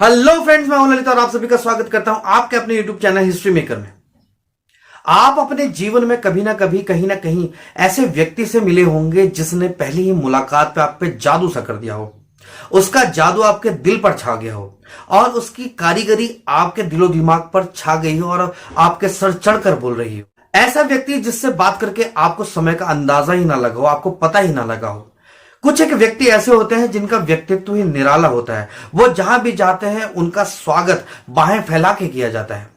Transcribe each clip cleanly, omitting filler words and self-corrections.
Hello friends, मैं हूं ललित और आप सभी का स्वागत करता हूं आपके अपने यूट्यूब चैनल हिस्ट्री मेकर में। आप अपने जीवन में कभी ना कभी कहीं ना कहीं ऐसे व्यक्ति से मिले होंगे जिसने पहली ही मुलाकात पे आप पे जादू सा कर दिया हो। उसका जादू आपके दिल पर छा गया हो और उसकी कारीगरी आपके दिलो दिमाग पर छा गई हो और आपके सर चढ़कर बोल रही हो। ऐसा व्यक्ति जिससे बात करके आपको समय का अंदाजा ही ना लगा हो, आपको पता ही ना लगा हो। कुछ एक व्यक्ति ऐसे होते हैं जिनका व्यक्तित्व ही निराला होता है। वो जहां भी जाते हैं उनका स्वागत बाहें फैला के किया जाता है।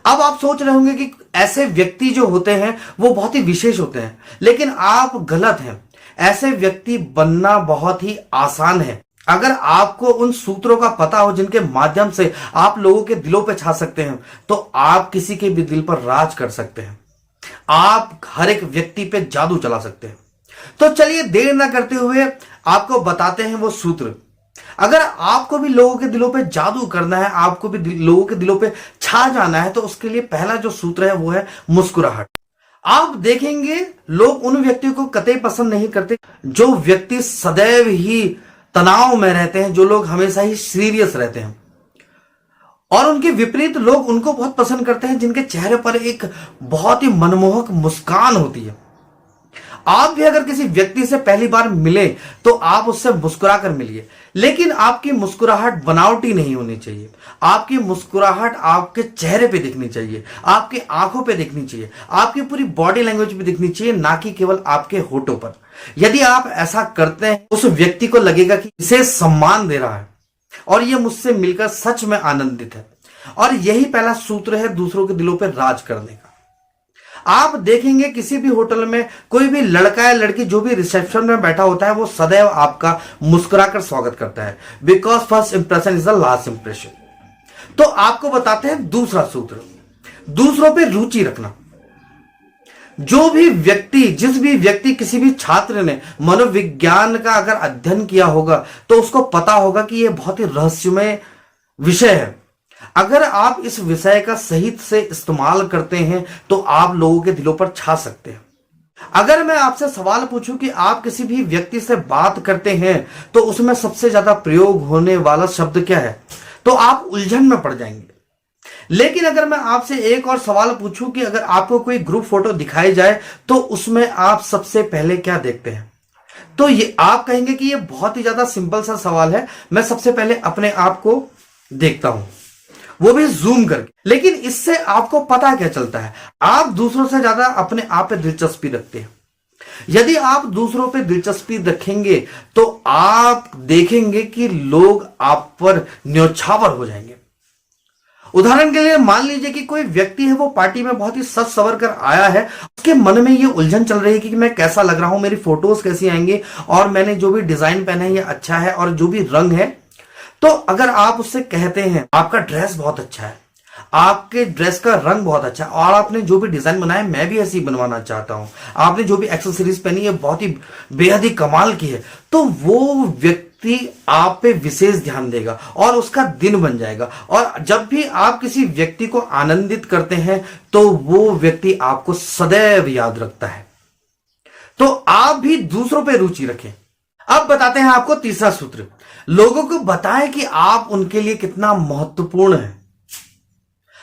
अब आप सोच रहे होंगे कि ऐसे व्यक्ति जो होते हैं वो बहुत ही विशेष होते हैं, लेकिन आप गलत हैं। ऐसे व्यक्ति बनना बहुत ही आसान है अगर आपको उन सूत्रों का पता हो जिनके माध्यम से आप लोगों के दिलों पे छा सकते हैं। तो आप किसी के भी दिल पर राज कर सकते हैं। आप हर एक व्यक्ति पे जादू चला सकते हैं। तो चलिए देर ना करते हुए आपको बताते हैं वो सूत्र। अगर आपको भी लोगों के दिलों पे जादू करना है, आपको भी लोगों के दिलों पे छा जाना है, तो उसके लिए पहला जो सूत्र है वो है मुस्कुराहट। आप देखेंगे लोग उन व्यक्तियों को कतई पसंद नहीं करते जो व्यक्ति सदैव ही तनाव में रहते हैं, जो लोग हमेशा ही सीरियस रहते हैं। और उनके विपरीत लोग उनको बहुत पसंद करते हैं जिनके चेहरे पर एक बहुत ही मनमोहक मुस्कान होती है। आप भी अगर किसी व्यक्ति से पहली बार मिले तो आप उससे मुस्कुरा कर मिलिए, लेकिन आपकी मुस्कुराहट बनावटी नहीं होनी चाहिए। आपकी मुस्कुराहट आपके चेहरे पे दिखनी चाहिए, आपकी आंखों पे दिखनी चाहिए, आपकी पूरी बॉडी लैंग्वेज पे दिखनी चाहिए, ना कि केवल आपके होठों पर। यदि आप ऐसा करते हैं उस व्यक्ति को लगेगा कि इसे सम्मान दे रहा है और यह मुझसे मिलकर सच में आनंदित है। और यही पहला सूत्र है दूसरों के दिलों पर राज करने का। आप देखेंगे किसी भी होटल में कोई भी लड़का या लड़की जो भी रिसेप्शन में बैठा होता है वो सदैव आपका मुस्कुराकर स्वागत करता है, because first impression is the last impression. तो आपको बताते हैं दूसरा सूत्र, दूसरों पे रुचि रखना। जो भी व्यक्ति, जिस भी व्यक्ति, किसी भी छात्र ने मनोविज्ञान का अगर अध्ययन किया होगा तो उसको पता होगा कि यह बहुत ही रहस्यमय विषय है। अगर आप इस विषय का सही से इस्तेमाल करते हैं तो आप लोगों के दिलों पर छा सकते हैं। अगर मैं आपसे सवाल पूछूं कि आप किसी भी व्यक्ति से बात करते हैं तो उसमें सबसे ज्यादा प्रयोग होने वाला शब्द क्या है, तो आप उलझन में पड़ जाएंगे। लेकिन अगर मैं आपसे एक और सवाल पूछूं कि अगर आपको कोई ग्रुप फोटो दिखाई जाए तो उसमें आप सबसे पहले क्या देखते हैं, तो ये आप कहेंगे कि ये बहुत ही ज्यादा सिंपल सा सवाल है। मैं सबसे पहले अपने आप को देखता हूं, वो भी जूम करके। लेकिन इससे आपको पता क्या चलता है, आप दूसरों से ज्यादा अपने आप पे दिलचस्पी रखते हैं। यदि आप दूसरों पे दिलचस्पी रखेंगे तो आप देखेंगे कि लोग आप पर न्यौछावर हो जाएंगे। उदाहरण के लिए मान लीजिए कि कोई व्यक्ति है, वो पार्टी में बहुत ही सज सवर कर आया है, उसके मन में ये उलझन चल रही है कि मैं कैसा लग रहा हूं, मेरी फोटोज कैसी आएंगे, और मैंने जो भी डिजाइन पहना है ये अच्छा है, और जो भी रंग है। तो अगर आप उससे कहते हैं आपका ड्रेस बहुत अच्छा है, आपके ड्रेस का रंग बहुत अच्छा है, और आपने जो भी डिजाइन बनाया मैं भी ऐसे ही बनवाना चाहता हूं, आपने जो भी एक्सेसरीज पहनी है बहुत ही बेहद ही कमाल की है, तो वो व्यक्ति आप पे विशेष ध्यान देगा और उसका दिन बन जाएगा। और जब भी आप किसी व्यक्ति को आनंदित करते हैं तो वो व्यक्ति आपको सदैव याद रखता है। तो आप भी दूसरों पे रुचि रखें। अब बताते हैं आपको तीसरा सूत्र, लोगों को बताएं कि आप उनके लिए कितना महत्वपूर्ण है।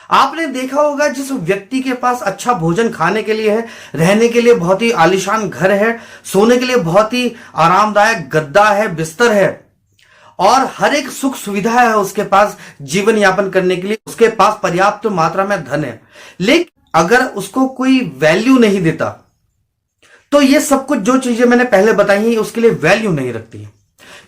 आपने देखा होगा जिस व्यक्ति के पास अच्छा भोजन खाने के लिए है, रहने के लिए बहुत ही आलीशान घर है, सोने के लिए बहुत ही आरामदायक गद्दा है, बिस्तर है, और हर एक सुख सुविधा है उसके पास जीवन यापन करने के लिए, उसके पास पर्याप्त मात्रा में धन है, लेकिन अगर उसको कोई वैल्यू नहीं देता तो ये सब कुछ जो चीजें मैंने पहले बताई हैं उसके लिए वैल्यू नहीं रखती है।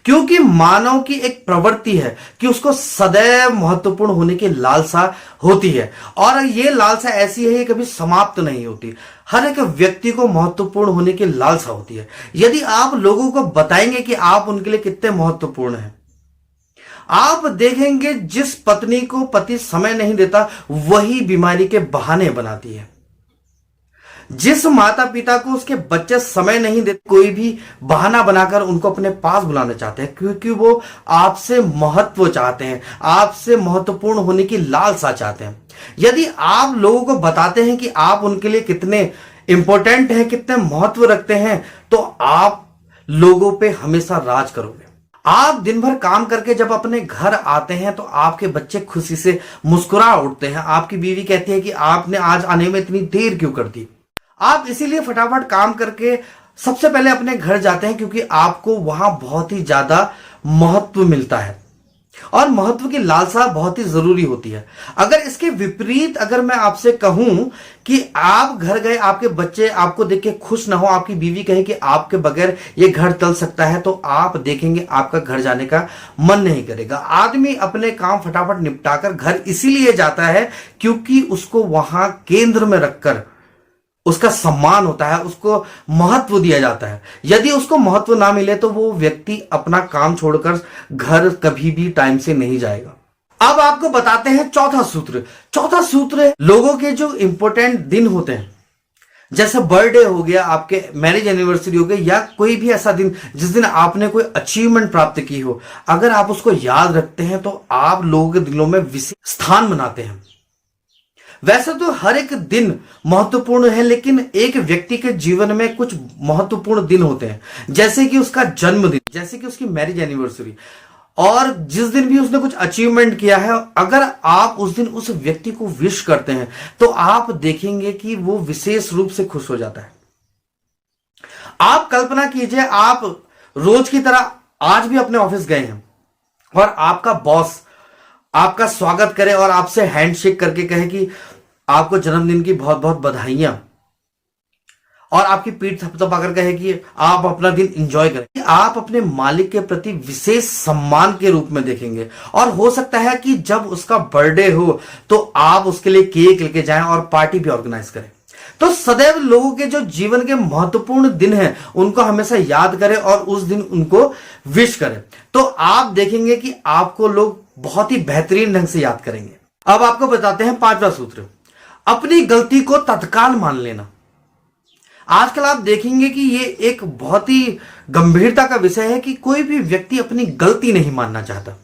क्योंकि मानव की एक प्रवृत्ति है कि उसको सदैव महत्वपूर्ण होने की लालसा होती है, और ये लालसा ऐसी है ये कभी समाप्त नहीं होती। हर एक व्यक्ति को महत्वपूर्ण होने की लालसा होती है। यदि आप लोगों को बताएंगे कि आप उनके लिए कितने महत्वपूर्ण हैं, आप देखेंगे जिस पत्नी को पति समय नहीं देता वही बीमारी के बहाने बनाती है। जिस माता पिता को उसके बच्चे समय नहीं देते, कोई भी बहाना बनाकर उनको अपने पास बुलाना चाहते हैं, क्योंकि वो आपसे महत्व चाहते हैं, आपसे महत्वपूर्ण होने की लालसा चाहते हैं। यदि आप लोगों को बताते हैं कि आप उनके लिए कितने इंपॉर्टेंट हैं, कितने महत्व रखते हैं, तो आप लोगों पे हमेशा राज करोगे। आप दिन भर काम करके जब अपने घर आते हैं तो आपके बच्चे खुशी से मुस्कुरा उठते हैं। आपकी बीवी कहती है कि आपने आज आने में इतनी देर क्यों कर दी। आप इसीलिए फटाफट काम करके सबसे पहले अपने घर जाते हैं, क्योंकि आपको वहां बहुत ही ज्यादा महत्व मिलता है और महत्व की लालसा बहुत ही जरूरी होती है। अगर इसके विपरीत अगर मैं आपसे कहूं कि आप घर गए, आपके बच्चे आपको देख के खुश ना हो, आपकी बीवी कहे कि आपके बगैर ये घर चल सकता है, तो आप देखेंगे आपका घर जाने का मन नहीं करेगा। आदमी अपने काम फटाफट निपटाकर घर इसीलिए जाता है क्योंकि उसको वहां केंद्र में रखकर उसका सम्मान होता है, उसको महत्व दिया जाता है। यदि उसको महत्व ना मिले तो वो व्यक्ति अपना काम छोड़कर घर कभी भी टाइम से नहीं जाएगा। अब आपको बताते हैं चौथा सूत्र। चौथा सूत्र है लोगों के जो इंपॉर्टेंट दिन होते हैं, जैसे बर्थडे हो गया, आपके मैरिज एनिवर्सरी हो गई, या कोई भी ऐसा दिन जिस दिन आपने कोई अचीवमेंट प्राप्त की हो, अगर आप उसको याद रखते हैं तो आप लोगों के दिलों में विशेष स्थान बनाते हैं। वैसे तो हर एक दिन महत्वपूर्ण है, लेकिन एक व्यक्ति के जीवन में कुछ महत्वपूर्ण दिन होते हैं, जैसे कि उसका जन्मदिन, जैसे कि उसकी मैरिज एनिवर्सरी, और जिस दिन भी उसने कुछ अचीवमेंट किया है, अगर आप उस दिन उस व्यक्ति को विश करते हैं तो आप देखेंगे कि वो विशेष रूप से खुश हो जाता है। आप कल्पना कीजिए, आप रोज की तरह आज भी अपने ऑफिस गए हैं और आपका बॉस आपका स्वागत करे और आपसे हैंडशेक करके कहे कि आपको जन्मदिन की बहुत बहुत बधाइयां, और आपकी पीठ थपथपाकर कहे कि आप अपना दिन एंजॉय करें। आप अपने मालिक के प्रति विशेष सम्मान के रूप में देखेंगे, और हो सकता है कि जब उसका बर्थडे हो तो आप उसके लिए केक लेके जाएं और पार्टी भी ऑर्गेनाइज करें। तो सदैव लोगों के जो जीवन के महत्वपूर्ण दिन हैं उनको हमेशा याद करें और उस दिन उनको विश करें, तो आप देखेंगे कि आपको लोग बहुत ही बेहतरीन ढंग से याद करेंगे। अब आपको बताते हैं पांचवा सूत्र, अपनी गलती को तत्काल मान लेना। आजकल आप देखेंगे कि ये एक बहुत ही गंभीरता का विषय है कि कोई भी व्यक्ति अपनी गलती नहीं मानना चाहता।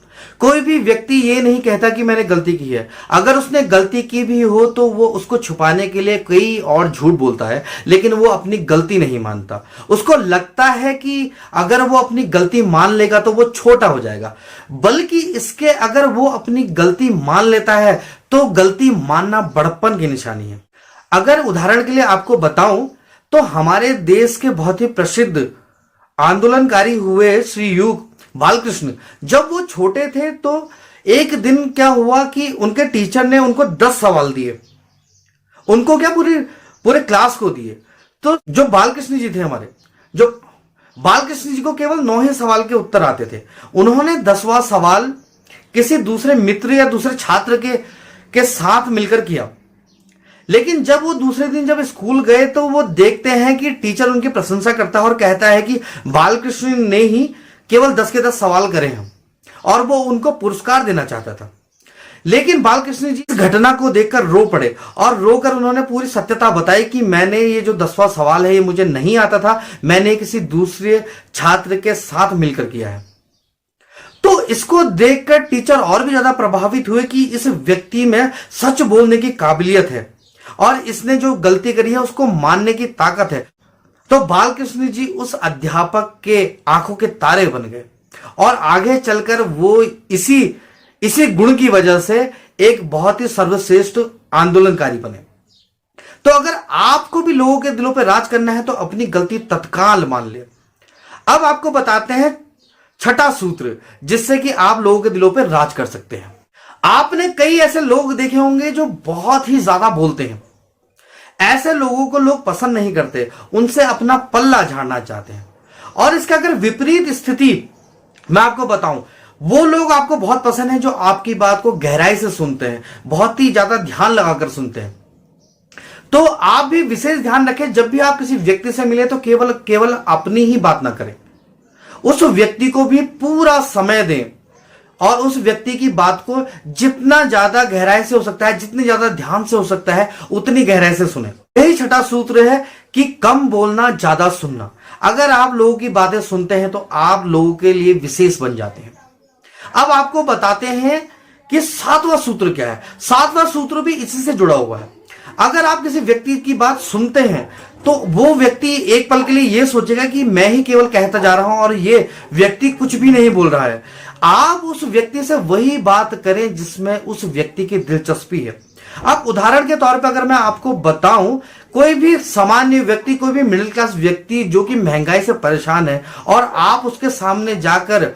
कोई भी व्यक्ति ये नहीं कहता कि मैंने गलती की है। अगर उसने गलती की भी हो तो वो उसको छुपाने के लिए कई और झूठ बोलता है, लेकिन वो अपनी गलती नहीं मानता। उसको लगता है कि अगर वो अपनी गलती मान लेगा तो वो छोटा हो जाएगा, बल्कि इसके अगर वो अपनी गलती मान लेता है तो गलती मानना बड़प्पन की निशानी है। अगर उदाहरण के लिए आपको बताऊं तो हमारे देश के बहुत ही प्रसिद्ध आंदोलनकारी हुए श्री युग बालकृष्ण, जब वो छोटे थे तो एक दिन क्या हुआ कि उनके टीचर ने उनको 10 सवाल दिए। उनको क्या, पूरे क्लास को दिए। तो जो बालकृष्ण जी थे हमारे, जो बालकृष्ण जी को केवल 9 ही सवाल के उत्तर आते थे। उन्होंने 10वां सवाल किसी दूसरे मित्र या दूसरे छात्र के साथ मिलकर किया, लेकिन जब वो दूसरे दिन जब स्कूल गए तो वो देखते हैं कि टीचर उनकी प्रशंसा करता है और कहता है कि बालकृष्ण ने ही केवल 10 के 10 सवाल करे हैं, और वो उनको पुरस्कार देना चाहता था। लेकिन बालकृष्ण जी इस घटना को देखकर रो पड़े और रोकर उन्होंने पूरी सत्यता बताई कि मैंने ये जो 10वां सवाल है ये मुझे नहीं आता था, मैंने किसी दूसरे छात्र के साथ मिलकर किया है। तो इसको देखकर टीचर और भी ज्यादा प्रभावित हुए कि इस व्यक्ति में सच बोलने की काबिलियत है और इसने जो गलती करी है उसको मानने की ताकत है। तो बालकृष्ण जी उस अध्यापक के आंखों के तारे बन गए और आगे चलकर वो इसी गुण की वजह से एक बहुत ही सर्वश्रेष्ठ आंदोलनकारी बने। तो अगर आपको भी लोगों के दिलों पर राज करना है तो अपनी गलती तत्काल मान ले। अब आपको बताते हैं छठा सूत्र, जिससे कि आप लोगों के दिलों पर राज कर सकते हैं। आपने कई ऐसे लोग देखे होंगे जो बहुत ही ज्यादा बोलते हैं। ऐसे लोगों को लोग पसंद नहीं करते, उनसे अपना पल्ला झाड़ना चाहते हैं। और इसका अगर विपरीत स्थिति मैं आपको बताऊं, वो लोग आपको बहुत पसंद है जो आपकी बात को गहराई से सुनते हैं, बहुत ही ज्यादा ध्यान लगाकर सुनते हैं। तो आप भी विशेष ध्यान रखें, जब भी आप किसी व्यक्ति से मिले तो केवल अपनी ही बात ना करें, उस व्यक्ति को भी पूरा समय दें और उस व्यक्ति की बात को जितना ज्यादा गहराई से हो सकता है, जितनी ज्यादा ध्यान से हो सकता है, उतनी गहराई से सुने। यही छठा सूत्र है कि कम बोलना ज्यादा सुनना। अगर आप लोगों की बातें सुनते हैं तो आप लोगों के लिए विशेष बन जाते हैं। अब आपको बताते हैं कि 7वां सूत्र क्या है। 7वां सूत्र भी इसी से जुड़ा हुआ है। अगर आप किसी व्यक्ति की बात सुनते हैं तो वो व्यक्ति एक पल के लिए ये सोचेगा कि मैं ही केवल कहता जा रहा हूं और ये व्यक्ति कुछ भी नहीं बोल रहा है। आप उस व्यक्ति से वही बात करें जिसमें उस व्यक्ति की दिलचस्पी है। अब उदाहरण के तौर पर अगर मैं आपको बताऊं, कोई भी सामान्य व्यक्ति, कोई भी मिडिल क्लास व्यक्ति जो कि महंगाई से परेशान है और आप उसके सामने जाकर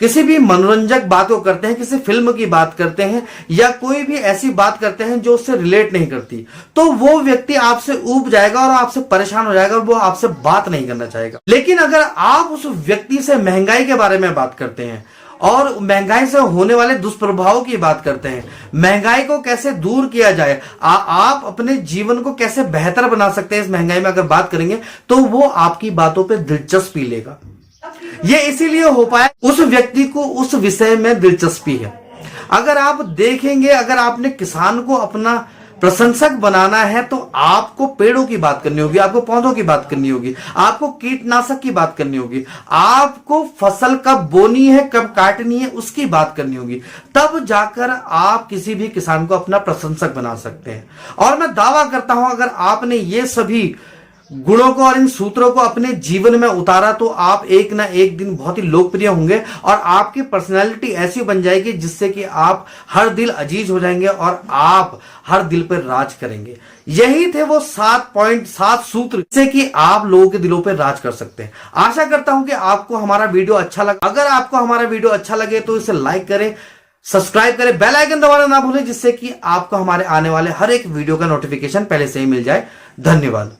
किसी भी मनोरंजक बात को करते हैं, किसी फिल्म की बात करते हैं या कोई भी ऐसी बात करते हैं जो उससे रिलेट नहीं करती, तो वो व्यक्ति आपसे ऊब जाएगा और आपसे परेशान हो जाएगा और वो आपसे बात नहीं करना चाहेगा। लेकिन अगर आप उस व्यक्ति से महंगाई के बारे में बात करते हैं और महंगाई से होने वाले दुष्प्रभावों की बात करते हैं, महंगाई को कैसे दूर किया जाए, आप अपने जीवन को कैसे बेहतर बना सकते हैं इस महंगाई में अगर बात करेंगे, तो वो आपकी बातों पे दिलचस्पी लेगा। ये इसीलिए हो पाया उस व्यक्ति को उस विषय में दिलचस्पी है। अगर आप देखेंगे, अगर आपने किसान को अपना प्रशंसक बनाना है तो आपको पेड़ों की बात करनी होगी, आपको पौधों की बात करनी होगी, आपको कीटनाशक की बात करनी होगी, आपको फसल कब बोनी है कब काटनी है उसकी बात करनी होगी। तब जाकर आप किसी भी किसान को अपना प्रशंसक बना सकते हैं। और मैं दावा करता हूं अगर आपने ये सभी गुणों को और इन सूत्रों को अपने जीवन में उतारा तो आप एक ना एक दिन बहुत ही लोकप्रिय होंगे और आपकी पर्सनैलिटी ऐसी बन जाएगी जिससे कि आप हर दिल अजीज हो जाएंगे और आप हर दिल पर राज करेंगे। यही थे वो 7 सूत्र जिससे कि आप लोगों के दिलों पर राज कर सकते हैं। आशा करता हूं कि आपको हमारा वीडियो अच्छा लगा। अगर आपको हमारा वीडियो अच्छा लगे तो इसे लाइक करें, सब्सक्राइब करें, बेल आइकन दबाना ना भूलें जिससे कि आपको हमारे आने वाले हर एक वीडियो का नोटिफिकेशन पहले से ही मिल जाए। धन्यवाद।